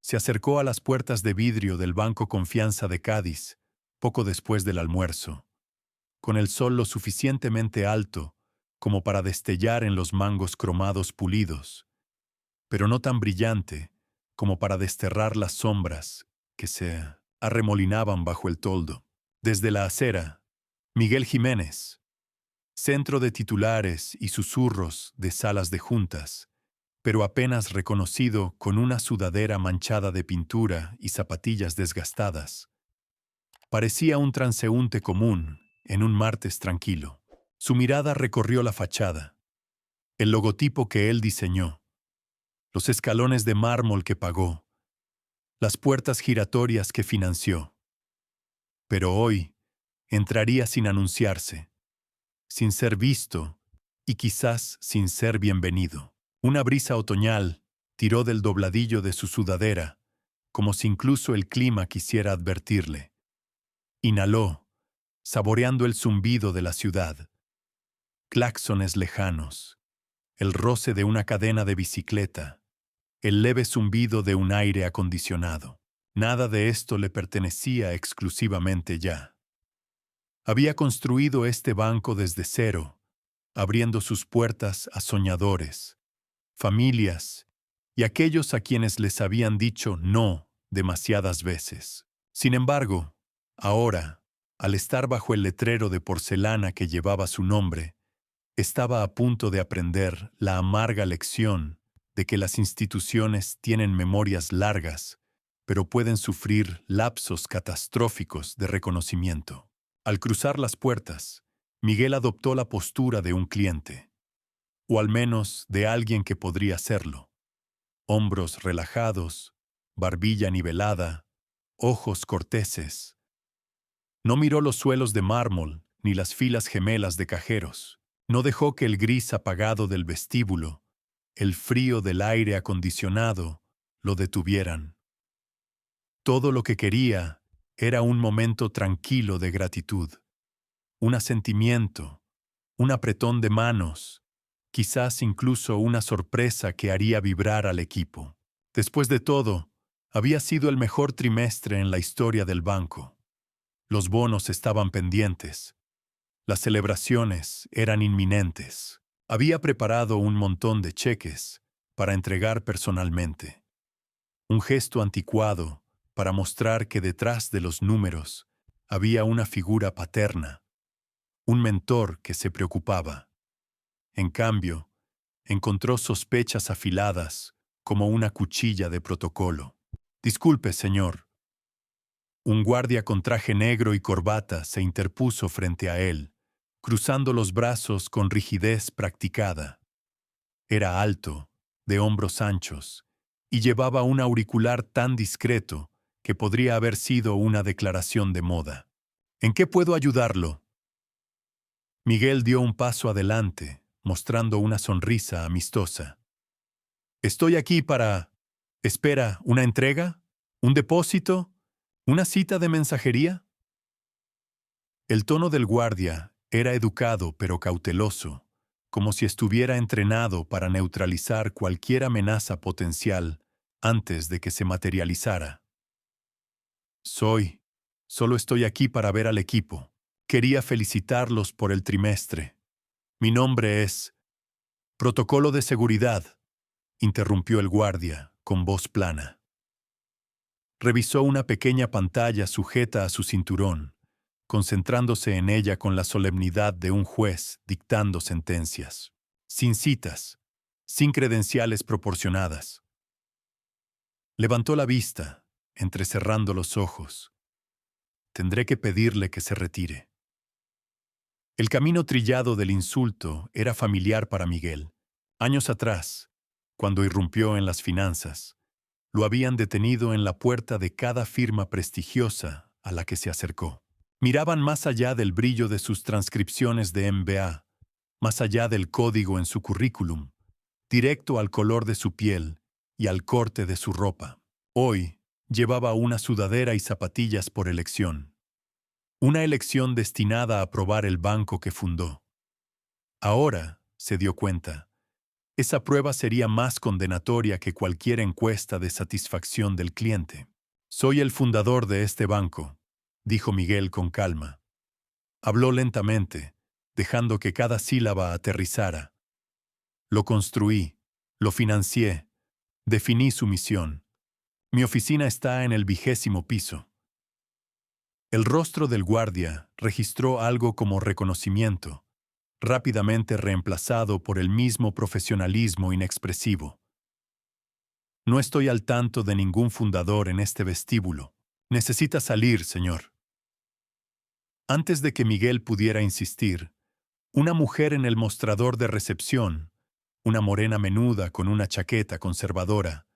Se acercó a las puertas de vidrio del Banco Confianza de Cádiz, poco después del almuerzo, con el sol lo suficientemente alto como para destellar en los mangos cromados pulidos, pero no tan brillante como para desterrar las sombras que se arremolinaban bajo el toldo. Desde la acera, Miguel Jiménez, centro de titulares y susurros de salas de juntas, pero apenas reconocido con una sudadera manchada de pintura y zapatillas desgastadas. Parecía un transeúnte común en un martes tranquilo. Su mirada recorrió la fachada, el logotipo que él diseñó, los escalones de mármol que pagó, las puertas giratorias que financió. Pero hoy entraría sin anunciarse, sin ser visto y quizás sin ser bienvenido. Una brisa otoñal tiró del dobladillo de su sudadera, como si incluso el clima quisiera advertirle. Inhaló, saboreando el zumbido de la ciudad. Claxones lejanos, el roce de una cadena de bicicleta, el leve zumbido de un aire acondicionado. Nada de esto le pertenecía exclusivamente ya. Había construido este banco desde cero, abriendo sus puertas a soñadores, familias y aquellos a quienes les habían dicho no demasiadas veces. Sin embargo, ahora, al estar bajo el letrero de porcelana que llevaba su nombre, estaba a punto de aprender la amarga lección de que las instituciones tienen memorias largas, pero pueden sufrir lapsos catastróficos de reconocimiento. Al cruzar las puertas, Miguel adoptó la postura de un cliente, o al menos de alguien que podría serlo. Hombros relajados, barbilla nivelada, ojos corteses. No miró los suelos de mármol ni las filas gemelas de cajeros. No dejó que el gris apagado del vestíbulo, el frío del aire acondicionado, lo detuvieran. Todo lo que quería era un momento tranquilo de gratitud, un asentimiento, un apretón de manos, quizás incluso una sorpresa que haría vibrar al equipo. Después de todo, había sido el mejor trimestre en la historia del banco. Los bonos estaban pendientes. Las celebraciones eran inminentes. Había preparado un montón de cheques para entregar personalmente. Un gesto anticuado para mostrar que detrás de los números había una figura paterna, un mentor que se preocupaba. En cambio, encontró sospechas afiladas como una cuchilla de protocolo. «Disculpe, señor». Un guardia con traje negro y corbata se interpuso frente a él, cruzando los brazos con rigidez practicada. Era alto, de hombros anchos, y llevaba un auricular tan discreto que podría haber sido una declaración de moda. «¿En qué puedo ayudarlo?». Miguel dio un paso adelante, mostrando una sonrisa amistosa. «Estoy aquí para... Espera, ¿una entrega? ¿Un depósito? ¿Una cita de mensajería?». El tono del guardia era educado pero cauteloso, como si estuviera entrenado para neutralizar cualquier amenaza potencial antes de que se materializara. Solo estoy aquí para ver al equipo. Quería felicitarlos por el trimestre. Mi nombre es... Protocolo de seguridad», interrumpió el guardia con voz plana. Revisó una pequeña pantalla sujeta a su cinturón, concentrándose en ella con la solemnidad de un juez dictando sentencias. Sin citas, sin credenciales proporcionadas. Levantó la vista, entrecerrando los ojos. Tendré que pedirle que se retire. El camino trillado del insulto era familiar para Miguel. Años atrás, cuando irrumpió en las finanzas, lo habían detenido en la puerta de cada firma prestigiosa a la que se acercó. Miraban más allá del brillo de sus transcripciones de MBA, más allá del código en su currículum, directo al color de su piel y al corte de su ropa. Hoy llevaba una sudadera y zapatillas por elección. Una elección destinada a probar el banco que fundó. Ahora, se dio cuenta, Esa prueba sería más condenatoria que cualquier encuesta de satisfacción del cliente. Soy el fundador de este banco, dijo Miguel con calma. Habló lentamente, dejando que cada sílaba aterrizara. Lo construí, lo financié, definí su misión. Mi oficina está en el 20º piso. El rostro del guardia registró algo como reconocimiento, rápidamente reemplazado por el mismo profesionalismo inexpresivo. No estoy al tanto de ningún fundador en este vestíbulo. Necesita salir, señor. Antes de que Miguel pudiera insistir, una mujer en el mostrador de recepción, una morena menuda con una chaqueta conservadora,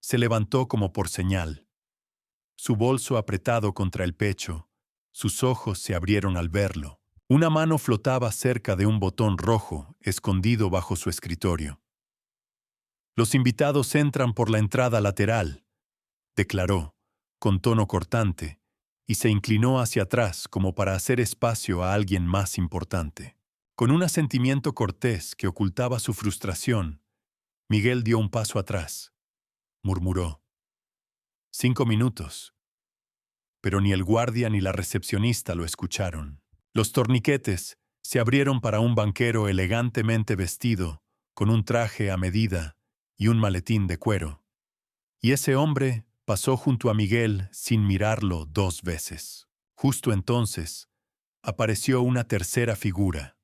se levantó como por señal. Su bolso apretado contra el pecho, sus ojos se abrieron al verlo. Una mano flotaba cerca de un botón rojo escondido bajo su escritorio. Los invitados entran por la entrada lateral, declaró, con tono cortante, y se inclinó hacia atrás como para hacer espacio a alguien más importante. Con un asentimiento cortés que ocultaba su frustración, Miguel dio un paso atrás. Murmuró. 5 minutos. Pero ni el guardia ni la recepcionista lo escucharon. Los torniquetes se abrieron para un banquero elegantemente vestido, con un traje a medida y un maletín de cuero. Y ese hombre pasó junto a Miguel sin mirarlo 2 veces. Justo entonces, apareció una tercera figura.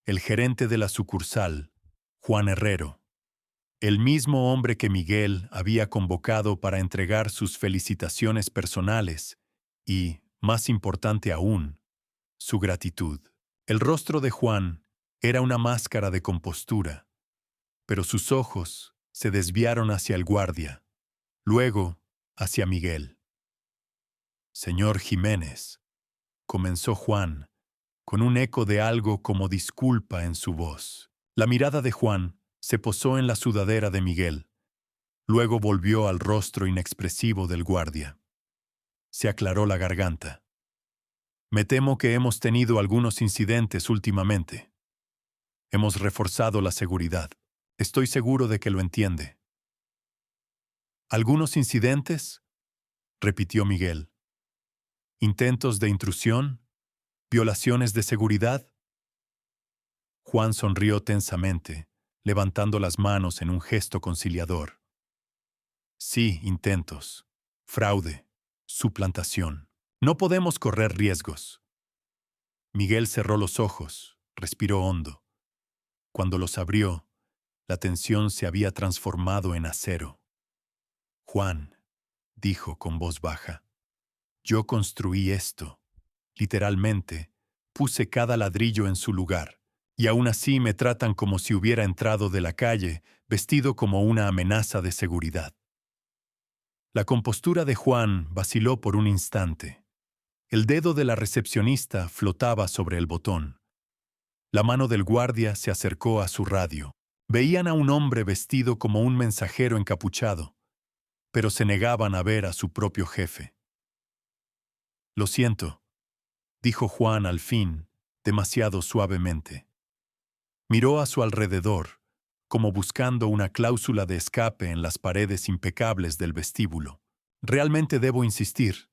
El gerente de la sucursal, Juan Herrero. El mismo hombre que Miguel había convocado para entregar sus felicitaciones personales y, más importante aún, su gratitud. El rostro de Juan era una máscara de compostura, pero sus ojos se desviaron hacia el guardia, luego hacia Miguel. Señor Jiménez, comenzó Juan, con un eco de algo como disculpa en su voz. La mirada de Juan se posó en la sudadera de Miguel, luego volvió al rostro inexpresivo del guardia. Se aclaró la garganta. Me temo que hemos tenido algunos incidentes últimamente. Hemos reforzado la seguridad. Estoy seguro de que lo entiende. ¿Algunos incidentes?, repitió Miguel. ¿Intentos de intrusión? ¿Violaciones de seguridad? Juan sonrió tensamente, levantando las manos en un gesto conciliador. Sí, intentos. Fraude. Suplantación. No podemos correr riesgos. Miguel cerró los ojos, respiró hondo. Cuando los abrió, la tensión se había transformado en acero. Juan, dijo con voz baja, yo construí esto. Literalmente, puse cada ladrillo en su lugar, y aún así me tratan como si hubiera entrado de la calle, vestido como una amenaza de seguridad. La compostura de Juan vaciló por un instante. El dedo de la recepcionista flotaba sobre el botón. La mano del guardia se acercó a su radio. Veían a un hombre vestido como un mensajero encapuchado, pero se negaban a ver a su propio jefe. Lo siento, dijo Juan al fin, demasiado suavemente. Miró a su alrededor, como buscando una cláusula de escape en las paredes impecables del vestíbulo. Realmente debo insistir.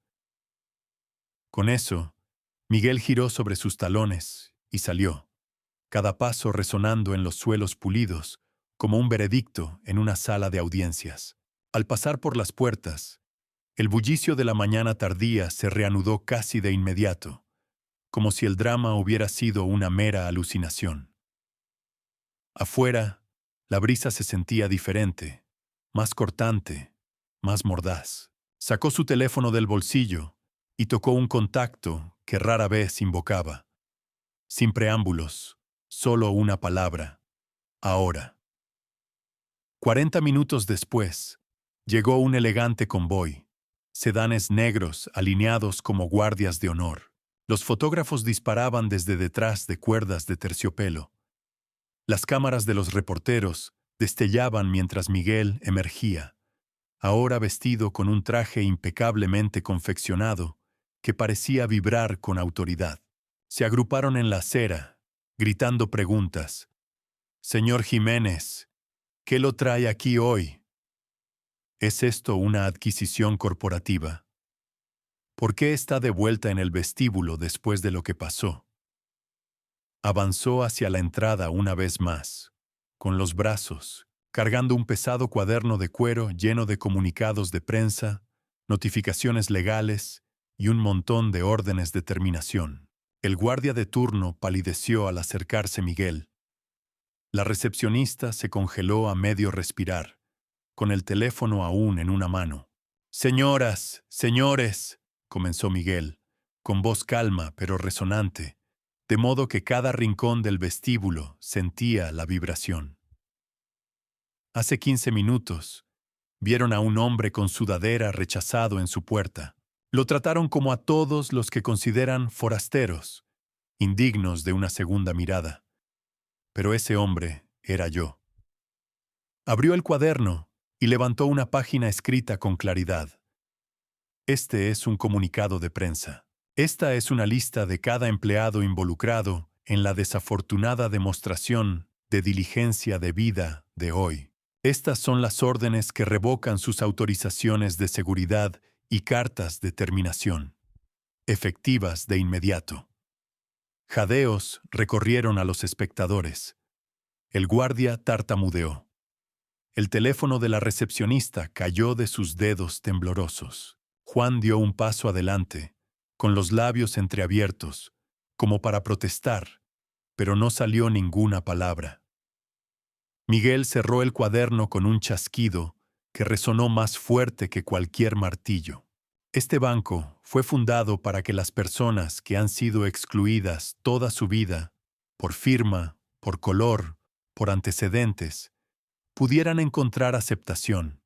Con eso, Miguel giró sobre sus talones y salió, cada paso resonando en los suelos pulidos, como un veredicto en una sala de audiencias. Al pasar por las puertas, el bullicio de la mañana tardía se reanudó casi de inmediato, como si el drama hubiera sido una mera alucinación. Afuera, la brisa se sentía diferente, más cortante, más mordaz. Sacó su teléfono del bolsillo y tocó un contacto que rara vez invocaba. Sin preámbulos, solo una palabra: ahora. 40 minutos después, llegó un elegante convoy, sedanes negros alineados como guardias de honor. Los fotógrafos disparaban desde detrás de cuerdas de terciopelo. Las cámaras de los reporteros destellaban mientras Miguel emergía, ahora vestido con un traje impecablemente confeccionado que parecía vibrar con autoridad. Se agruparon en la acera, gritando preguntas. «Señor Jiménez, ¿Qué lo trae aquí hoy? ¿Es esto una adquisición corporativa? ¿Por qué está de vuelta en el vestíbulo después de lo que pasó? Avanzó hacia la entrada una vez más, con los brazos, cargando un pesado cuaderno de cuero lleno de comunicados de prensa, notificaciones legales y un montón de órdenes de terminación. El guardia de turno palideció al acercarse Miguel. La recepcionista se congeló a medio respirar, con el teléfono aún en una mano. «Señoras, señores», comenzó Miguel, con voz calma pero resonante, de modo que cada rincón del vestíbulo sentía la vibración. Hace 15 minutos, vieron a un hombre con sudadera rechazado en su puerta. Lo trataron como a todos los que consideran forasteros, indignos de una segunda mirada. Pero ese hombre era yo. Abrió el cuaderno y levantó una página escrita con claridad. Este es un comunicado de prensa. Esta es una lista de cada empleado involucrado en la desafortunada demostración de diligencia debida de hoy. Estas son las órdenes que revocan sus autorizaciones de seguridad y cartas de terminación, efectivas de inmediato. Jadeos recorrieron a los espectadores. El guardia tartamudeó. El teléfono de la recepcionista cayó de sus dedos temblorosos. Juan dio un paso adelante, con los labios entreabiertos, como para protestar, pero no salió ninguna palabra. Miguel cerró el cuaderno con un chasquido que resonó más fuerte que cualquier martillo. Este banco fue fundado para que las personas que han sido excluidas toda su vida, por firma, por color, por antecedentes, pudieran encontrar aceptación.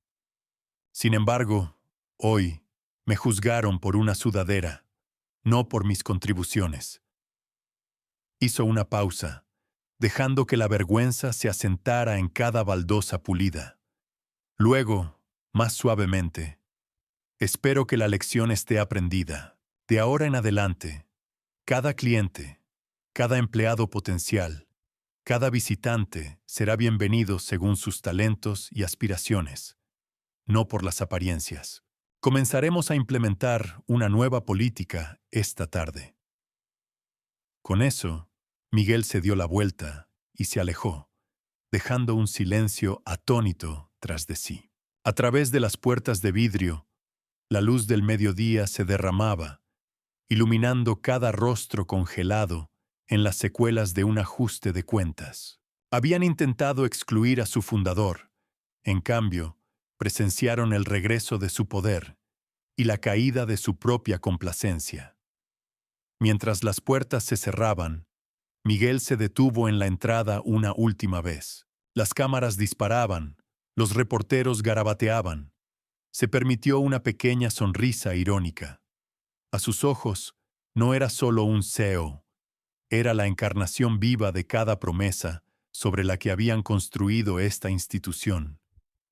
Sin embargo, hoy me juzgaron por una sudadera, no por mis contribuciones. Hizo una pausa, dejando que la vergüenza se asentara en cada baldosa pulida. Luego, más suavemente, espero que la lección esté aprendida. De ahora en adelante, cada cliente, cada empleado potencial, cada visitante será bienvenido según sus talentos y aspiraciones, no por las apariencias. Comenzaremos a implementar una nueva política esta tarde. Con eso, Miguel se dio la vuelta y se alejó, dejando un silencio atónito tras de sí. A través de las puertas de vidrio, la luz del mediodía se derramaba, iluminando cada rostro congelado en las secuelas de un ajuste de cuentas. Habían intentado excluir a su fundador. En cambio, presenciaron el regreso de su poder y la caída de su propia complacencia. Mientras las puertas se cerraban, Miguel se detuvo en la entrada una última vez. Las cámaras disparaban, los reporteros garabateaban. Se permitió una pequeña sonrisa irónica. A sus ojos, no era solo un CEO, era la encarnación viva de cada promesa sobre la que habían construido esta institución.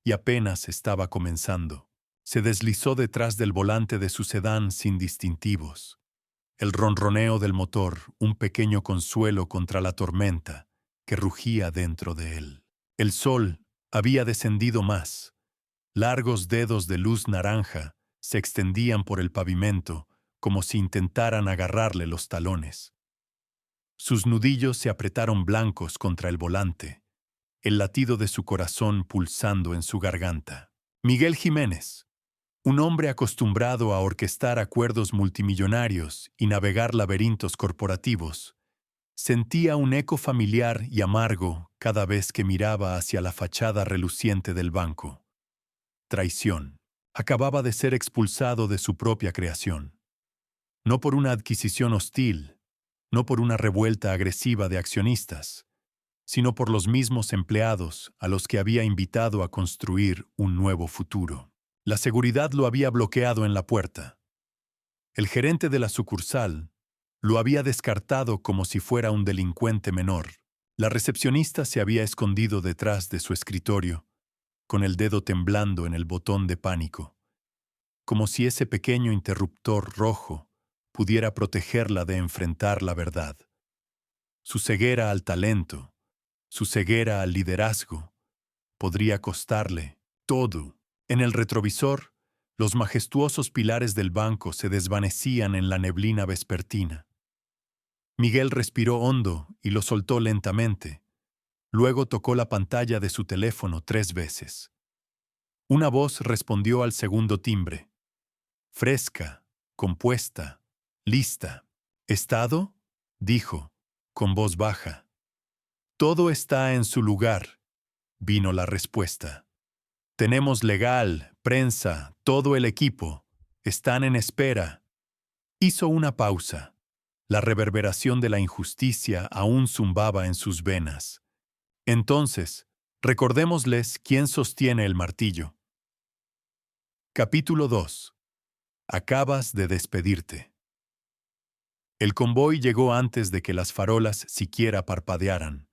Y apenas estaba comenzando. Se deslizó detrás del volante de su sedán sin distintivos. El ronroneo del motor, un pequeño consuelo contra la tormenta que rugía dentro de él. El sol había descendido más. Largos dedos de luz naranja se extendían por el pavimento como si intentaran agarrarle los talones. Sus nudillos se apretaron blancos contra el volante, el latido de su corazón pulsando en su garganta. Miguel Jiménez, un hombre acostumbrado a orquestar acuerdos multimillonarios y navegar laberintos corporativos, sentía un eco familiar y amargo cada vez que miraba hacia la fachada reluciente del banco. Traición. Acababa de ser expulsado de su propia creación. No por una adquisición hostil, no por una revuelta agresiva de accionistas, sino por los mismos empleados a los que había invitado a construir un nuevo futuro. La seguridad lo había bloqueado en la puerta. El gerente de la sucursal lo había descartado como si fuera un delincuente menor. La recepcionista se había escondido detrás de su escritorio, con el dedo temblando en el botón de pánico, como si ese pequeño interruptor rojo pudiera protegerla de enfrentar la verdad. Su ceguera al talento, su ceguera al liderazgo, podría costarle todo. En el retrovisor, los majestuosos pilares del banco se desvanecían en la neblina vespertina. Miguel respiró hondo y lo soltó lentamente. Luego tocó la pantalla de su teléfono 3 veces. Una voz respondió al segundo timbre. Fresca, compuesta, lista. ¿Estado? Dijo, con voz baja. Todo está en su lugar, vino la respuesta. Tenemos legal, prensa, todo el equipo. Están en espera. Hizo una pausa. La reverberación de la injusticia aún zumbaba en sus venas. Entonces, recordémosles quién sostiene el martillo. Capítulo 2. Acabas de despedirte. El convoy llegó antes de que las farolas siquiera parpadearan.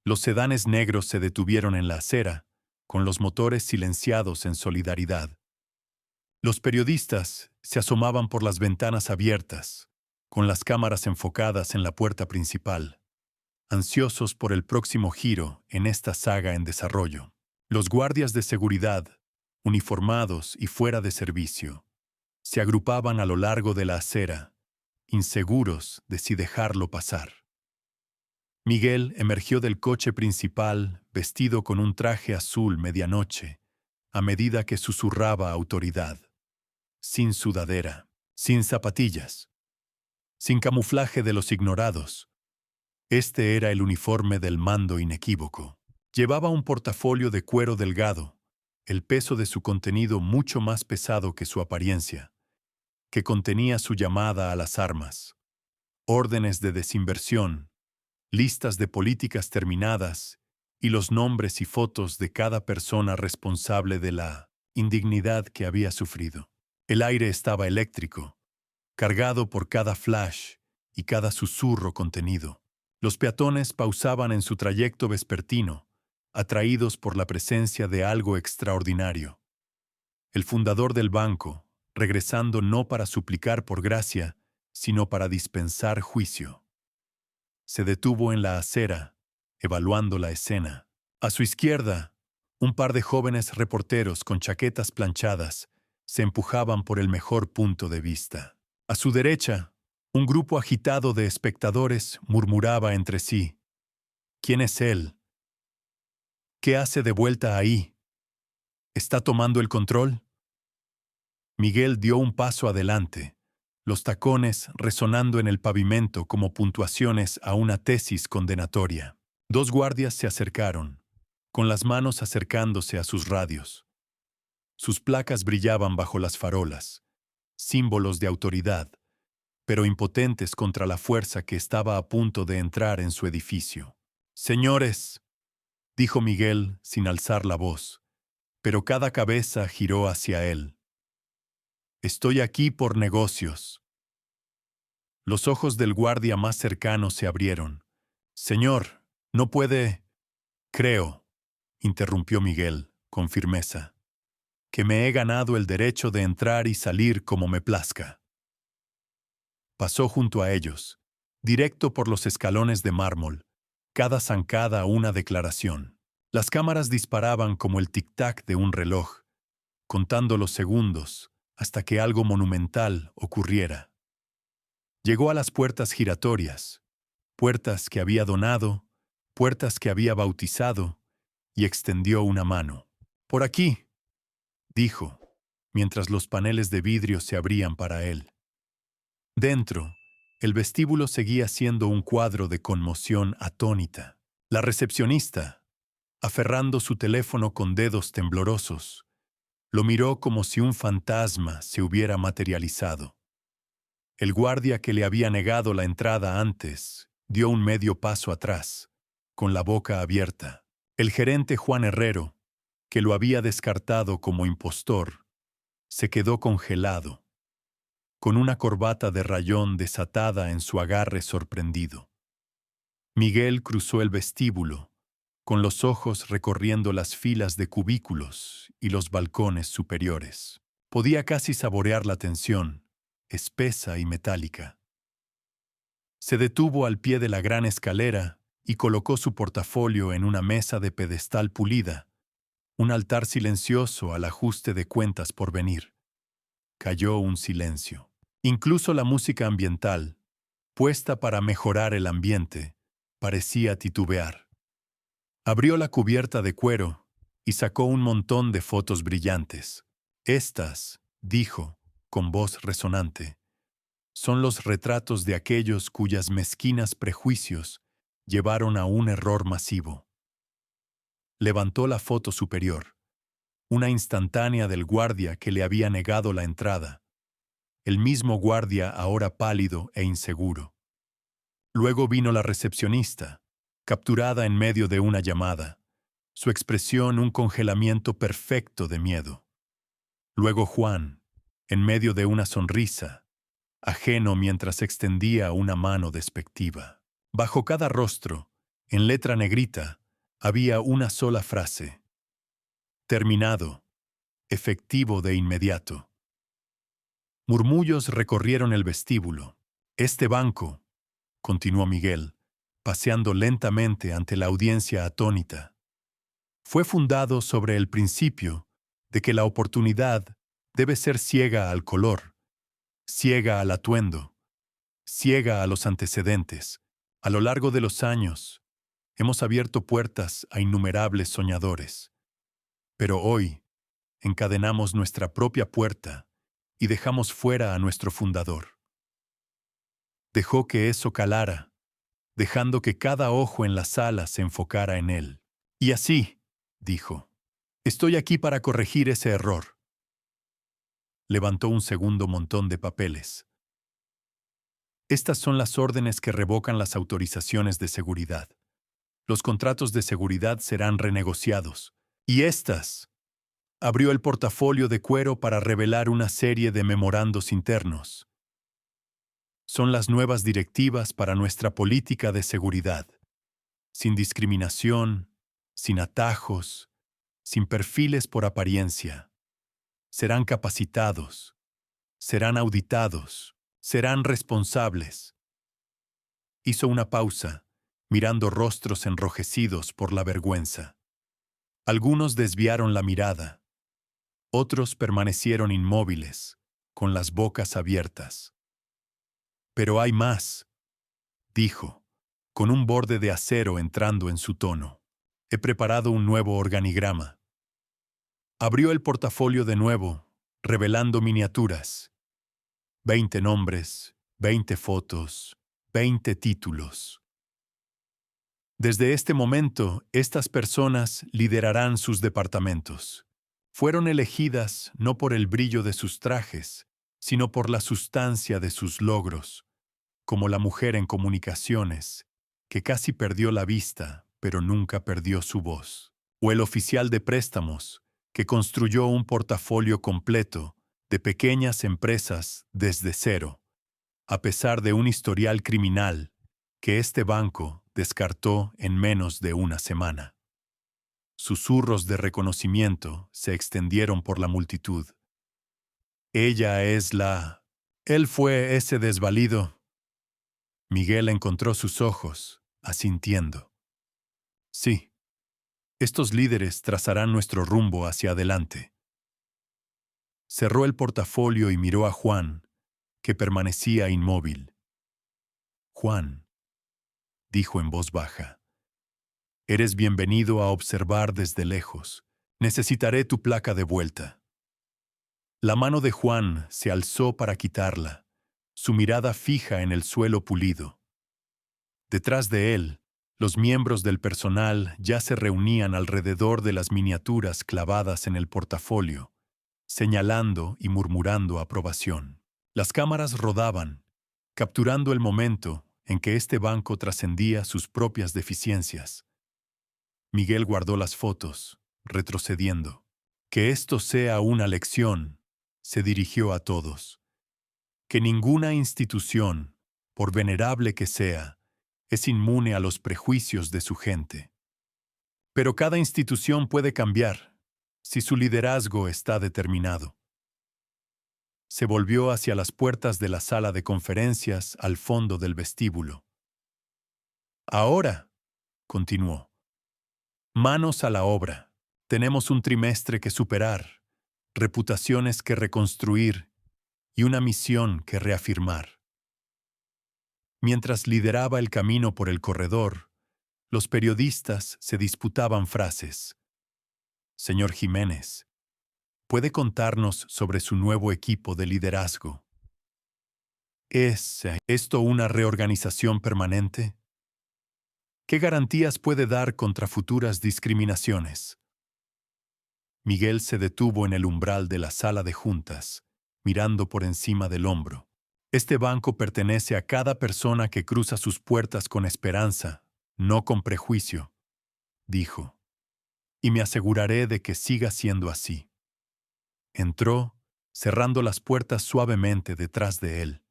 Los sedanes negros se detuvieron en la acera, con los motores silenciados en solidaridad. Los periodistas se asomaban por las ventanas abiertas, con las cámaras enfocadas en la puerta principal, ansiosos por el próximo giro en esta saga en desarrollo. Los guardias de seguridad, uniformados y fuera de servicio, se agrupaban a lo largo de la acera, inseguros de si dejarlo pasar. Miguel emergió del coche principal vestido con un traje azul medianoche, a medida que susurraba autoridad. Sin sudadera, sin zapatillas, sin camuflaje de los ignorados. Este era el uniforme del mando inequívoco. Llevaba un portafolio de cuero delgado, el peso de su contenido mucho más pesado que su apariencia, que contenía su llamada a las armas, órdenes de desinversión, listas de políticas terminadas y los nombres y fotos de cada persona responsable de la indignidad que había sufrido. El aire estaba eléctrico, cargado por cada flash y cada susurro contenido. Los peatones pausaban en su trayecto vespertino, atraídos por la presencia de algo extraordinario. El fundador del banco, regresando no para suplicar por gracia, sino para dispensar juicio. Se detuvo en la acera, evaluando la escena. A su izquierda, un par de jóvenes reporteros con chaquetas planchadas se empujaban por el mejor punto de vista. A su derecha, un grupo agitado de espectadores murmuraba entre sí. ¿Quién es él? ¿Qué hace de vuelta ahí? ¿Está tomando el control? Miguel dio un paso adelante, los tacones resonando en el pavimento como puntuaciones a una tesis condenatoria. 2 guardias se acercaron, con las manos acercándose a sus radios. Sus placas brillaban bajo las farolas, símbolos de autoridad, pero impotentes contra la fuerza que estaba a punto de entrar en su edificio. «Señores», dijo Miguel sin alzar la voz, pero cada cabeza giró hacia él. «Estoy aquí por negocios». Los ojos del guardia más cercano se abrieron. «Señor, no puede...» «Creo», interrumpió Miguel, con firmeza, «que me he ganado el derecho de entrar y salir como me plazca». Pasó junto a ellos, directo por los escalones de mármol, cada zancada una declaración. Las cámaras disparaban como el tic-tac de un reloj, contando los segundos hasta que algo monumental ocurriera. Llegó a las puertas giratorias, puertas que había donado, puertas que había bautizado, y extendió una mano. «Por aquí», dijo, mientras los paneles de vidrio se abrían para él. Dentro, el vestíbulo seguía siendo un cuadro de conmoción atónita. La recepcionista, aferrando su teléfono con dedos temblorosos, lo miró como si un fantasma se hubiera materializado. El guardia que le había negado la entrada antes dio un medio paso atrás, con la boca abierta. El gerente Juan Herrero, que lo había descartado como impostor, se quedó congelado, con una corbata de rayón desatada en su agarre sorprendido. Miguel cruzó el vestíbulo, con los ojos recorriendo las filas de cubículos y los balcones superiores. Podía casi saborear la tensión, espesa y metálica. Se detuvo al pie de la gran escalera y colocó su portafolio en una mesa de pedestal pulida, un altar silencioso al ajuste de cuentas por venir. Cayó un silencio. Incluso la música ambiental, puesta para mejorar el ambiente, parecía titubear. Abrió la cubierta de cuero y sacó un montón de fotos brillantes. Estas, dijo, con voz resonante, son los retratos de aquellos cuyas mezquinas prejuicios llevaron a un error masivo. Levantó la foto superior, una instantánea del guardia que le había negado la entrada, el mismo guardia ahora pálido e inseguro. Luego vino la recepcionista, capturada en medio de una llamada, su expresión un congelamiento perfecto de miedo. Luego Juan, en medio de una sonrisa, ajeno mientras extendía una mano despectiva. Bajo cada rostro, en letra negrita, había una sola frase: terminado, efectivo de inmediato. Murmullos recorrieron el vestíbulo. Este banco, continuó Miguel, paseando lentamente ante la audiencia atónita, fue fundado sobre el principio de que la oportunidad debe ser ciega al color, ciega al atuendo, ciega a los antecedentes. A lo largo de los años, hemos abierto puertas a innumerables soñadores. Pero hoy, encadenamos nuestra propia puerta y dejamos fuera a nuestro fundador. Dejó que eso calara, dejando que cada ojo en la sala se enfocara en él. Y así, dijo, estoy aquí para corregir ese error. Levantó un segundo montón de papeles. Estas son las órdenes que revocan las autorizaciones de seguridad. Los contratos de seguridad serán renegociados. Y estas. Abrió el portafolio de cuero para revelar una serie de memorandos internos. Son las nuevas directivas para nuestra política de seguridad. Sin discriminación, sin atajos, sin perfiles por apariencia. Serán capacitados, serán auditados, serán responsables. Hizo una pausa, mirando rostros enrojecidos por la vergüenza. Algunos desviaron la mirada. Otros permanecieron inmóviles, con las bocas abiertas. Pero hay más, dijo, con un borde de acero entrando en su tono. He preparado un nuevo organigrama. Abrió el portafolio de nuevo, revelando miniaturas. 20 nombres, 20 fotos, 20 títulos. Desde este momento, estas personas liderarán sus departamentos. Fueron elegidas no por el brillo de sus trajes, sino por la sustancia de sus logros, como la mujer en comunicaciones, que casi perdió la vista, pero nunca perdió su voz, o el oficial de préstamos, que construyó un portafolio completo de pequeñas empresas desde cero, a pesar de un historial criminal que este banco descartó en menos de una semana. Susurros de reconocimiento se extendieron por la multitud. Ella es la... Él fue ese desvalido. Miguel encontró sus ojos, asintiendo. Sí, estos líderes trazarán nuestro rumbo hacia adelante. Cerró el portafolio y miró a Juan, que permanecía inmóvil. Juan, dijo en voz baja, eres bienvenido a observar desde lejos. Necesitaré tu placa de vuelta. La mano de Juan se alzó para quitarla, su mirada fija en el suelo pulido. Detrás de él, los miembros del personal ya se reunían alrededor de las miniaturas clavadas en el portafolio, señalando y murmurando aprobación. Las cámaras rodaban, capturando el momento en que este banco trascendía sus propias deficiencias. Miguel guardó las fotos, retrocediendo. Que esto sea una lección, se dirigió a todos. Que ninguna institución, por venerable que sea, es inmune a los prejuicios de su gente. Pero cada institución puede cambiar, si su liderazgo está determinado. Se volvió hacia las puertas de la sala de conferencias al fondo del vestíbulo. Ahora, continuó, manos a la obra. Tenemos un trimestre que superar, reputaciones que reconstruir y una misión que reafirmar. Mientras lideraba el camino por el corredor, los periodistas se disputaban frases. Señor Jiménez, ¿puede contarnos sobre su nuevo equipo de liderazgo? ¿Es esto una reorganización permanente? ¿Qué garantías puede dar contra futuras discriminaciones? Miguel se detuvo en el umbral de la sala de juntas, mirando por encima del hombro. Este banco pertenece a cada persona que cruza sus puertas con esperanza, no con prejuicio, dijo. Y me aseguraré de que siga siendo así. Entró, cerrando las puertas suavemente detrás de él.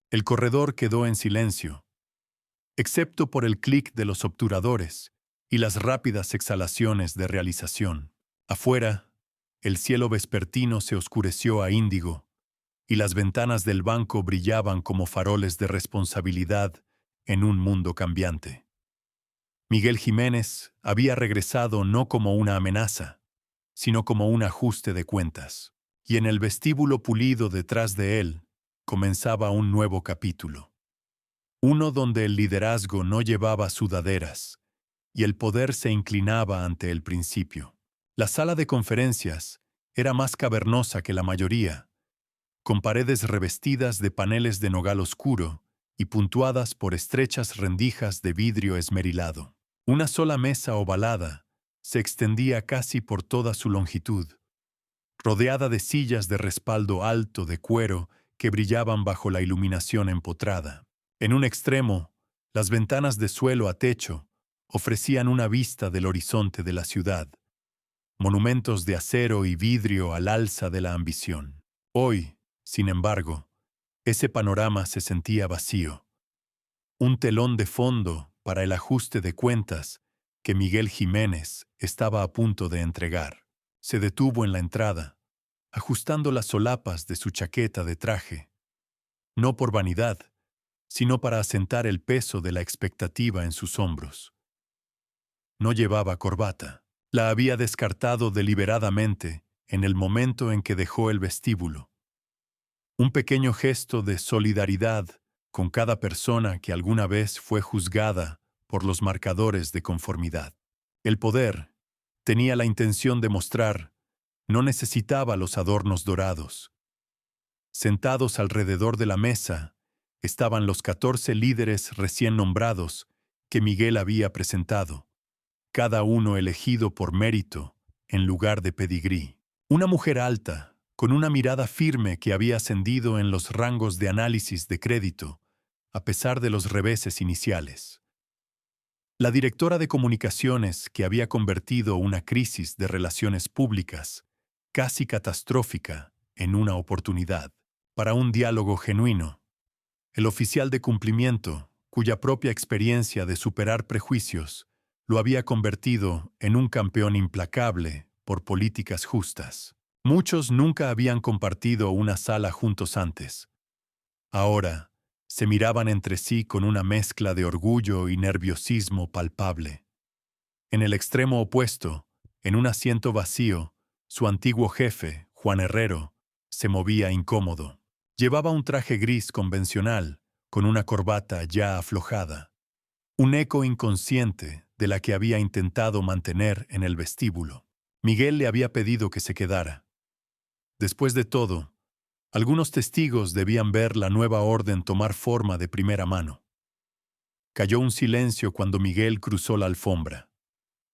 El corredor quedó en silencio, excepto por el clic de los obturadores y las rápidas exhalaciones de realización. Afuera, el cielo vespertino se oscureció a índigo y las ventanas del banco brillaban como faroles de responsabilidad en un mundo cambiante. Miguel Jiménez había regresado no como una amenaza, sino como un ajuste de cuentas. Y en el vestíbulo pulido detrás de él comenzaba un nuevo capítulo. Uno donde el liderazgo no llevaba sudaderas y el poder se inclinaba ante el principio. La sala de conferencias era más cavernosa que la mayoría, con paredes revestidas de paneles de nogal oscuro y puntuadas por estrechas rendijas de vidrio esmerilado. Una sola mesa ovalada se extendía casi por toda su longitud, rodeada de sillas de respaldo alto de cuero que brillaban bajo la iluminación empotrada. En un extremo, las ventanas de suelo a techo ofrecían una vista del horizonte de la ciudad, monumentos de acero y vidrio al alza de la ambición. Hoy, sin embargo, ese panorama se sentía vacío. Un telón de fondo para el ajuste de cuentas que Miguel Jiménez estaba a punto de entregar. Se detuvo en la entrada, ajustando las solapas de su chaqueta de traje, no por vanidad, sino para asentar el peso de la expectativa en sus hombros. No llevaba corbata. La había descartado deliberadamente en el momento en que dejó el vestíbulo. Un pequeño gesto de solidaridad con cada persona que alguna vez fue juzgada por los marcadores de conformidad. El poder, tenía la intención de mostrar, no necesitaba los adornos dorados. Sentados alrededor de la mesa estaban los 14 líderes recién nombrados que Miguel había presentado, cada uno elegido por mérito en lugar de pedigrí. Una mujer alta, con una mirada firme que había ascendido en los rangos de análisis de crédito, a pesar de los reveses iniciales. La directora de comunicaciones que había convertido una crisis de relaciones públicas, casi catastrófica, en una oportunidad para un diálogo genuino. El oficial de cumplimiento, cuya propia experiencia de superar prejuicios lo había convertido en un campeón implacable por políticas justas. Muchos nunca habían compartido una sala juntos antes. Ahora, se miraban entre sí con una mezcla de orgullo y nerviosismo palpable. En el extremo opuesto, en un asiento vacío, su antiguo jefe, Juan Herrero, se movía incómodo. Llevaba un traje gris convencional, con una corbata ya aflojada. Un eco inconsciente de la que había intentado mantener en el vestíbulo. Miguel le había pedido que se quedara. Después de todo, algunos testigos debían ver la nueva orden tomar forma de primera mano. Cayó un silencio cuando Miguel cruzó la alfombra,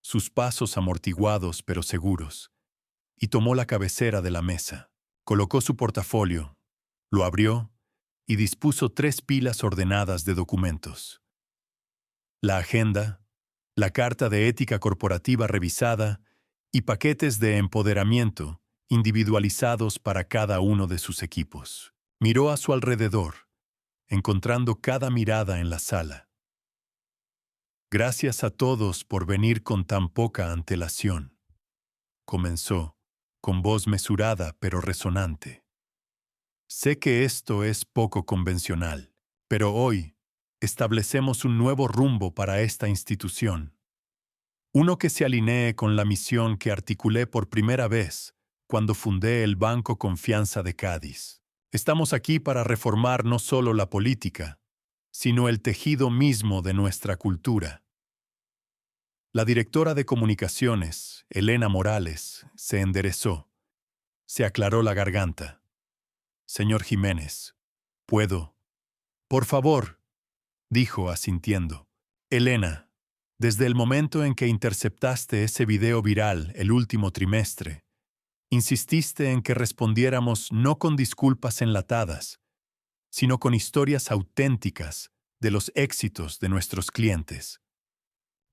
sus pasos amortiguados pero seguros, y tomó la cabecera de la mesa. Colocó su portafolio, lo abrió y dispuso 3 pilas ordenadas de documentos. La agenda, la carta de ética corporativa revisada y paquetes de empoderamiento individualizados para cada uno de sus equipos. Miró a su alrededor, encontrando cada mirada en la sala. Gracias a todos por venir con tan poca antelación, comenzó, con voz mesurada pero resonante. Sé que esto es poco convencional, pero hoy establecemos un nuevo rumbo para esta institución. Uno que se alinee con la misión que articulé por primera vez cuando fundé el Banco Confianza de Cádiz. Estamos aquí para reformar no solo la política, sino el tejido mismo de nuestra cultura. La directora de comunicaciones, Elena Morales, se enderezó. Se aclaró la garganta. Señor Jiménez, ¿puedo? Por favor, dijo asintiendo. Elena, desde el momento en que interceptaste ese video viral el último trimestre, insististe en que respondiéramos no con disculpas enlatadas, sino con historias auténticas de los éxitos de nuestros clientes.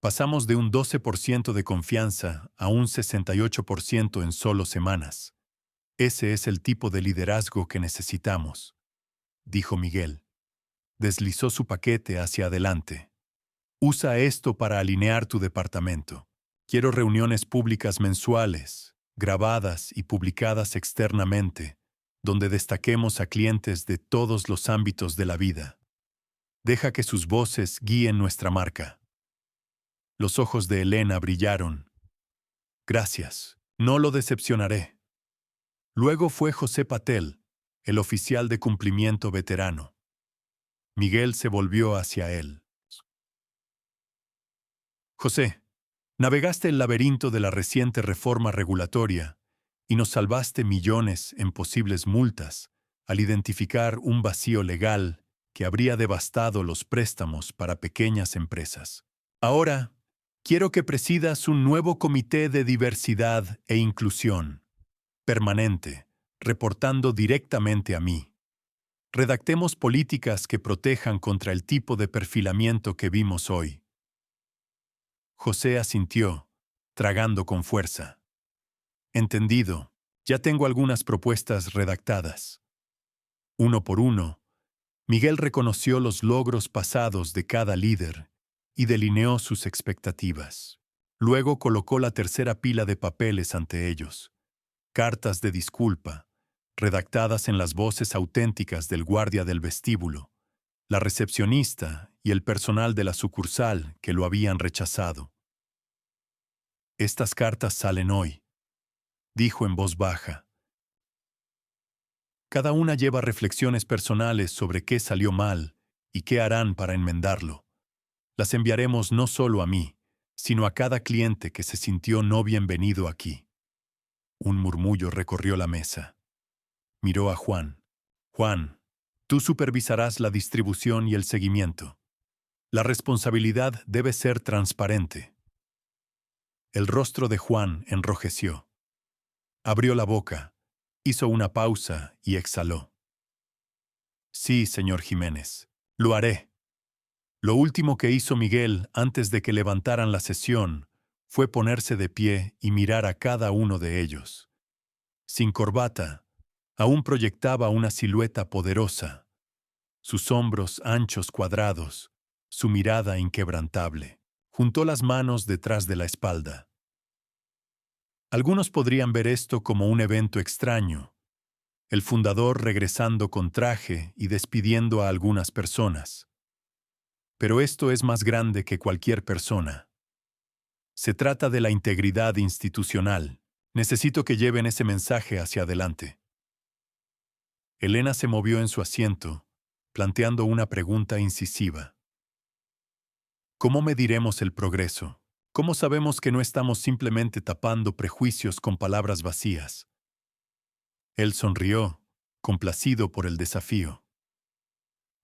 Pasamos de un 12% de confianza a un 68% en solo semanas. Ese es el tipo de liderazgo que necesitamos, dijo Miguel. Deslizó su paquete hacia adelante. Usa esto para alinear tu departamento. Quiero reuniones públicas mensuales, grabadas y publicadas externamente, donde destaquemos a clientes de todos los ámbitos de la vida. Deja que sus voces guíen nuestra marca. Los ojos de Elena brillaron. Gracias, no lo decepcionaré. Luego fue José Patel, el oficial de cumplimiento veterano. Miguel se volvió hacia él. José, navegaste el laberinto de la reciente reforma regulatoria y nos salvaste millones en posibles multas al identificar un vacío legal que habría devastado los préstamos para pequeñas empresas. Ahora, quiero que presidas un nuevo comité de diversidad e inclusión, permanente, reportando directamente a mí. Redactemos políticas que protejan contra el tipo de perfilamiento que vimos hoy. José asintió, tragando con fuerza. Entendido, ya tengo algunas propuestas redactadas. Uno por uno, Miguel reconoció los logros pasados de cada líder y delineó sus expectativas. Luego colocó la tercera pila de papeles ante ellos. Cartas de disculpa, redactadas en las voces auténticas del guardia del vestíbulo, la recepcionista y el personal de la sucursal que lo habían rechazado. Estas cartas salen hoy, dijo en voz baja. Cada una lleva reflexiones personales sobre qué salió mal y qué harán para enmendarlo. Las enviaremos no solo a mí, sino a cada cliente que se sintió no bienvenido aquí. Un murmullo recorrió la mesa. Miró a Juan. Juan, tú supervisarás la distribución y el seguimiento. La responsabilidad debe ser transparente. El rostro de Juan enrojeció. Abrió la boca, hizo una pausa y exhaló. Sí, señor Jiménez, lo haré. Lo último que hizo Miguel antes de que levantaran la sesión fue ponerse de pie y mirar a cada uno de ellos. Sin corbata, aún proyectaba una silueta poderosa, sus hombros anchos cuadrados, su mirada inquebrantable. Juntó las manos detrás de la espalda. Algunos podrían ver esto como un evento extraño, el fundador regresando con traje y despidiendo a algunas personas. Pero esto es más grande que cualquier persona. Se trata de la integridad institucional. Necesito que lleven ese mensaje hacia adelante. Elena se movió en su asiento, planteando una pregunta incisiva. ¿Cómo mediremos el progreso? ¿Cómo sabemos que no estamos simplemente tapando prejuicios con palabras vacías? Él sonrió, complacido por el desafío.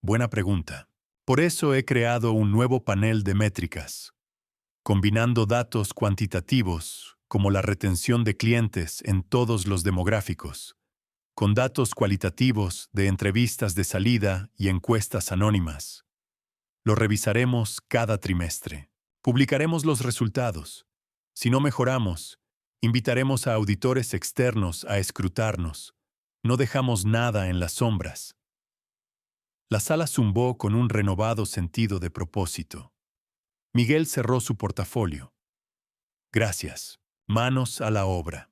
Buena pregunta. Por eso he creado un nuevo panel de métricas, combinando datos cuantitativos, como la retención de clientes en todos los demográficos, con datos cualitativos de entrevistas de salida y encuestas anónimas. Lo revisaremos cada trimestre. Publicaremos los resultados. Si no mejoramos, invitaremos a auditores externos a escrutarnos. No dejamos nada en las sombras. La sala zumbó con un renovado sentido de propósito. Miguel cerró su portafolio. Gracias. Manos a la obra.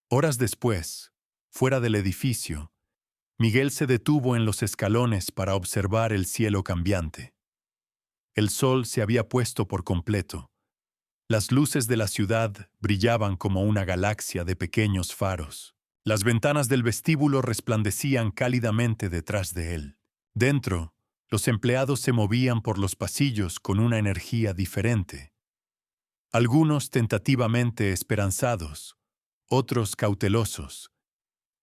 Horas después, fuera del edificio, Miguel se detuvo en los escalones para observar el cielo cambiante. El sol se había puesto por completo. Las luces de la ciudad brillaban como una galaxia de pequeños faros. Las ventanas del vestíbulo resplandecían cálidamente detrás de él. Dentro, los empleados se movían por los pasillos con una energía diferente. Algunos tentativamente esperanzados, otros cautelosos,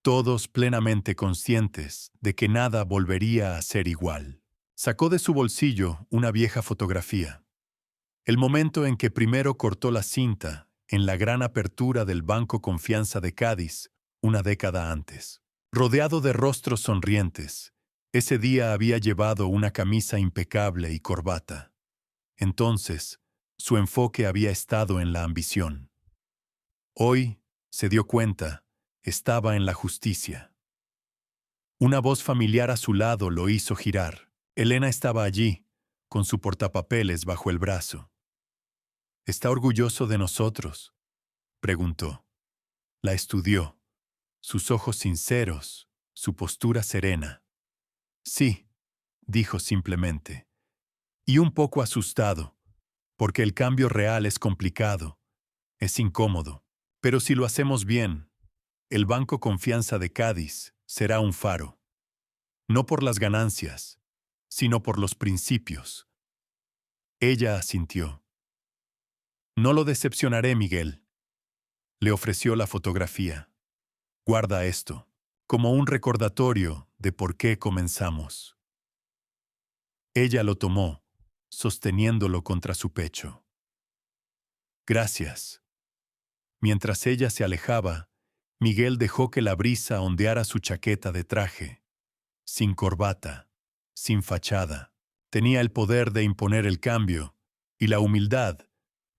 todos plenamente conscientes de que nada volvería a ser igual. Sacó de su bolsillo una vieja fotografía. El momento en que primero cortó la cinta en la gran apertura del Banco Confianza de Cádiz, una década antes. Rodeado de rostros sonrientes, ese día había llevado una camisa impecable y corbata. Entonces, su enfoque había estado en la ambición. Hoy, se dio cuenta, estaba en la justicia. Una voz familiar a su lado lo hizo girar. Elena estaba allí, con su portapapeles bajo el brazo. ¿Está orgulloso de nosotros?, preguntó. La estudió, sus ojos sinceros, su postura serena. Sí, dijo simplemente, y un poco asustado, porque el cambio real es complicado, es incómodo. Pero si lo hacemos bien, el Banco Confianza de Cádiz será un faro. No por las ganancias, sino por los principios. Ella asintió. No lo decepcionaré, Miguel. Le ofreció la fotografía. Guarda esto, como un recordatorio de por qué comenzamos. Ella lo tomó, sosteniéndolo contra su pecho. Gracias. Mientras ella se alejaba, Miguel dejó que la brisa ondeara su chaqueta de traje. Sin corbata, sin fachada. Tenía el poder de imponer el cambio y la humildad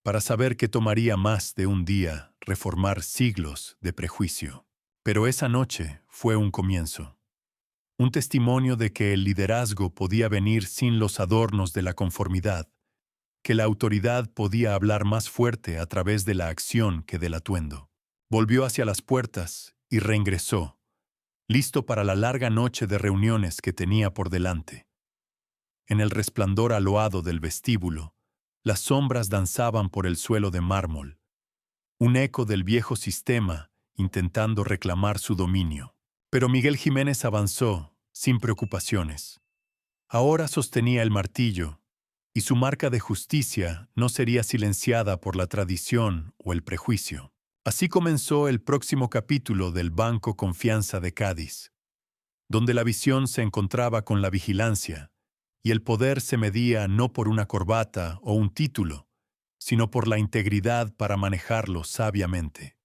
para saber que tomaría más de un día reformar siglos de prejuicio. Pero esa noche fue un comienzo. Un testimonio de que el liderazgo podía venir sin los adornos de la conformidad, que la autoridad podía hablar más fuerte a través de la acción que del atuendo. Volvió hacia las puertas y reingresó, listo para la larga noche de reuniones que tenía por delante. En el resplandor aloado del vestíbulo, las sombras danzaban por el suelo de mármol, un eco del viejo sistema intentando reclamar su dominio. Pero Miguel Jiménez avanzó, sin preocupaciones. Ahora sostenía el martillo, y su marca de justicia no sería silenciada por la tradición o el prejuicio. Así comenzó el próximo capítulo del Banco Confianza de Cádiz, donde la visión se encontraba con la vigilancia, y el poder se medía no por una corbata o un título, sino por la integridad para manejarlo sabiamente.